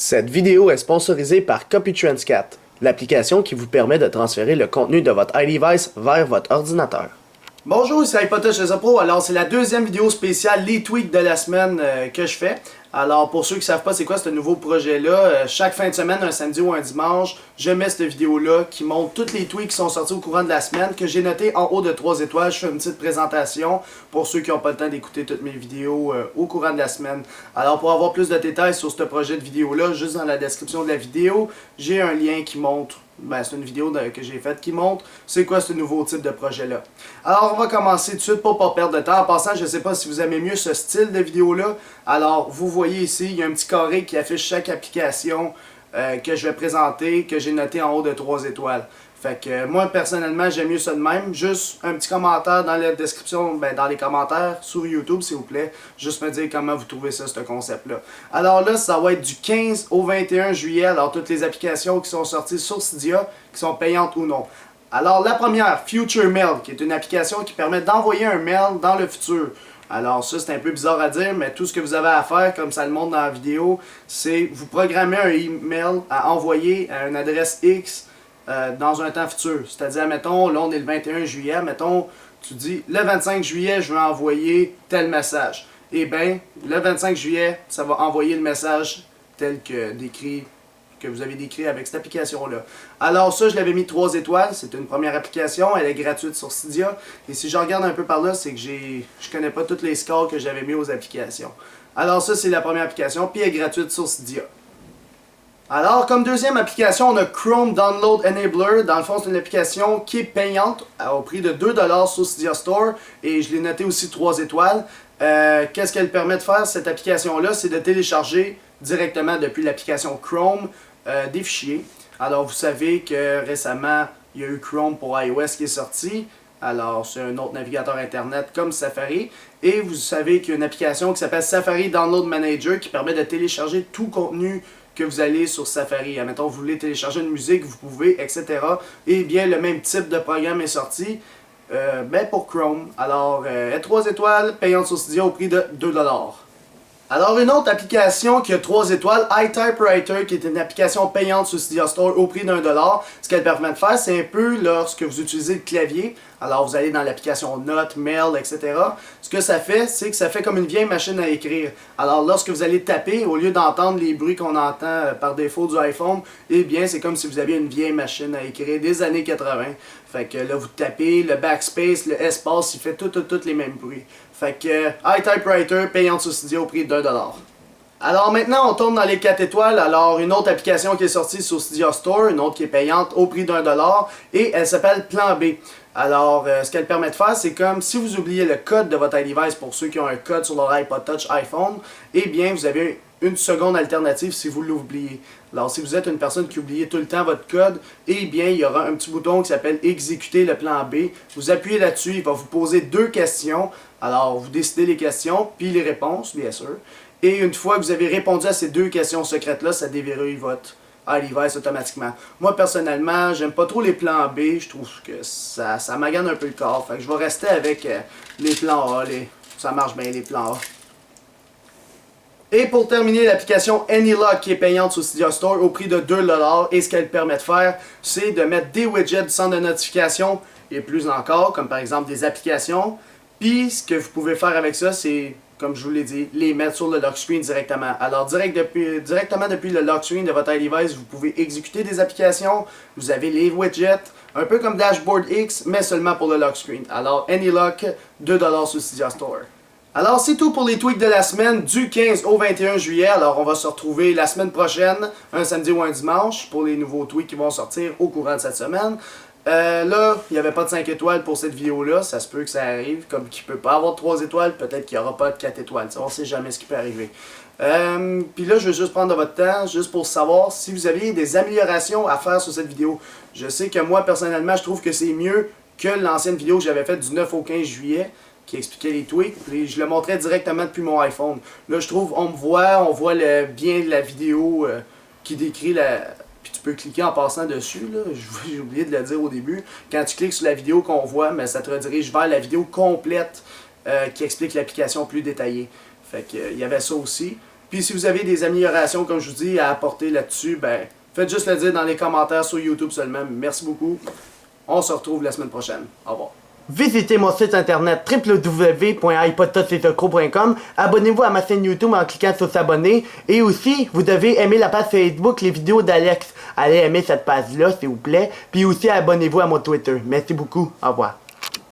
Cette vidéo est sponsorisée par CopyTransCat, l'application qui vous permet de transférer le contenu de votre iDevice vers votre ordinateur. Bonjour, c'est iPotash chez Pro. Alors, c'est la deuxième vidéo spéciale, les tweaks de la semaine que je fais. Alors, pour ceux qui ne savent pas c'est quoi ce nouveau projet-là, chaque fin de semaine, un samedi ou un dimanche, je mets cette vidéo-là qui montre tous les tweaks qui sont sortis au courant de la semaine, que j'ai noté en haut de 3 étoiles. Je fais une petite présentation pour ceux qui n'ont pas le temps d'écouter toutes mes vidéos au courant de la semaine. Alors, pour avoir plus de détails sur ce projet de vidéo-là, juste dans la description de la vidéo, j'ai un lien qui montre. C'est une vidéo que j'ai faite qui montre c'est quoi ce nouveau type de projet-là. Alors, on va commencer tout de suite pour ne pas perdre de temps. En passant, je ne sais pas si vous aimez mieux ce style de vidéo-là. Alors, vous voyez ici, il y a un petit carré qui affiche chaque application que je vais présenter, que j'ai noté en haut de 3 étoiles. Fait que moi, personnellement, j'aime mieux ça de même. Juste un petit commentaire dans la description, dans les commentaires sur YouTube, s'il vous plaît. Juste me dire comment vous trouvez ça, ce concept-là. Alors là, ça va être du 15 au 21 juillet. Alors, toutes les applications qui sont sorties sur Cydia, qui sont payantes ou non. Alors, la première, Future Mail, qui est une application qui permet d'envoyer un mail dans le futur. Alors ça, c'est un peu bizarre à dire, mais tout ce que vous avez à faire, comme ça le montre dans la vidéo, c'est vous programmer un email à envoyer à une adresse X dans un temps futur. C'est-à-dire, mettons, là on est le 21 juillet, mettons, tu dis, le 25 juillet, je vais envoyer tel message. Eh bien, le 25 juillet, ça va envoyer le message tel que décrit, que vous avez décrit avec cette application-là. Alors ça, je l'avais mis 3 étoiles, c'est une première application, elle est gratuite sur Cydia. Et si je regarde un peu par là, c'est que je connais pas tous les scores que j'avais mis aux applications. Alors ça, c'est la première application, puis elle est gratuite sur Cydia. Alors, comme deuxième application, on a Chrome Download Enabler. Dans le fond, c'est une application qui est payante au prix de 2$ sur Cydia Store. Et je l'ai noté aussi 3 étoiles. Qu'est-ce qu'elle permet de faire, cette application-là? C'est de télécharger directement depuis l'application Chrome des fichiers. Alors, vous savez que récemment, il y a eu Chrome pour iOS qui est sorti. Alors, c'est un autre navigateur Internet comme Safari. Et vous savez qu'il y a une application qui s'appelle Safari Download Manager qui permet de télécharger tout contenu que vous allez sur Safari. Admettons, vous voulez télécharger une musique, vous pouvez, etc. Et bien, le même type de programme est sorti pour Chrome. Alors, 3 étoiles, payante sur Cydia au prix de 2$. Alors, une autre application qui a 3 étoiles, iTypewriter, qui est une application payante sur Cydia Store au prix d'1$. Ce qu'elle permet de faire, c'est un peu lorsque vous utilisez le clavier. Alors, vous allez dans l'application Notes, Mail, etc. Ce que ça fait, c'est que ça fait comme une vieille machine à écrire. Alors, lorsque vous allez taper, au lieu d'entendre les bruits qu'on entend par défaut du iPhone, eh bien, c'est comme si vous aviez une vieille machine à écrire des années 80. Fait que là, vous tapez, le backspace, le espace, il fait tous les mêmes bruits. Fait que iTypewriter, payante sur Cydia au prix de 1$. Alors maintenant, on tourne dans les 4 étoiles. Alors, une autre application qui est sortie sur Cydia Store, une autre qui est payante au prix d'1$, et elle s'appelle Plan B. Alors, ce qu'elle permet de faire, c'est comme si vous oubliez le code de votre iDevice pour ceux qui ont un code sur leur iPod Touch iPhone, eh bien, vous avez une seconde alternative si vous l'oubliez. Alors, si vous êtes une personne qui oublie tout le temps votre code, eh bien, il y aura un petit bouton qui s'appelle Exécuter le plan B. Vous appuyez là-dessus, il va vous poser 2 questions. Alors, vous décidez les questions, puis les réponses, bien sûr. Et une fois que vous avez répondu à ces 2 questions secrètes-là, ça déverrouille votre iDevice automatiquement. Moi, personnellement, j'aime pas trop les plans B. Je trouve que ça magane un peu le corps. Fait que je vais rester avec les plans A. Ça marche bien, les plans A. Et pour terminer, l'application AnyLock qui est payante sur Cydia Store au prix de 2$. Et ce qu'elle permet de faire, c'est de mettre des widgets du centre de notification et plus encore, comme par exemple des applications. Puis, ce que vous pouvez faire avec ça, c'est, comme je vous l'ai dit, les mettre sur le lock screen directement. Alors, directement depuis le lock screen de votre iDevice, vous pouvez exécuter des applications. Vous avez les widgets, un peu comme Dashboard X, mais seulement pour le lock screen. Alors, AnyLock, 2$ sur Cydia Store. Alors, c'est tout pour les tweaks de la semaine du 15 au 21 juillet. Alors, on va se retrouver la semaine prochaine, un samedi ou un dimanche, pour les nouveaux tweaks qui vont sortir au courant de cette semaine. Là, il n'y avait pas de 5 étoiles pour cette vidéo-là. Ça se peut que ça arrive. Comme qu'il ne peut pas avoir de 3 étoiles, peut-être qu'il n'y aura pas de 4 étoiles. On ne sait jamais ce qui peut arriver. Puis là, je vais juste prendre de votre temps, juste pour savoir si vous aviez des améliorations à faire sur cette vidéo. Je sais que moi, personnellement, je trouve que c'est mieux que l'ancienne vidéo que j'avais faite du 9 au 15 juillet, qui expliquait les tweaks. Puis je le montrais directement depuis mon iPhone. Là, je trouve, on voit bien la vidéo qui décrit la... Puis tu peux cliquer en passant dessus, là. J'ai oublié de le dire au début. Quand tu cliques sur la vidéo qu'on voit, mais ça te redirige vers la vidéo complète qui explique l'application plus détaillée. Fait que il y avait ça aussi. Puis si vous avez des améliorations, comme je vous dis, à apporter là-dessus, ben faites juste le dire dans les commentaires sur YouTube seulement. Merci beaucoup. On se retrouve la semaine prochaine. Au revoir. Visitez mon site internet www.ipodtopsesocro.com. Abonnez-vous à ma chaîne YouTube en cliquant sur s'abonner. Et aussi, vous devez aimer la page Facebook, les vidéos d'Alex. Allez aimer cette page-là, s'il vous plaît. Puis aussi, abonnez-vous à mon Twitter. Merci beaucoup. Au revoir.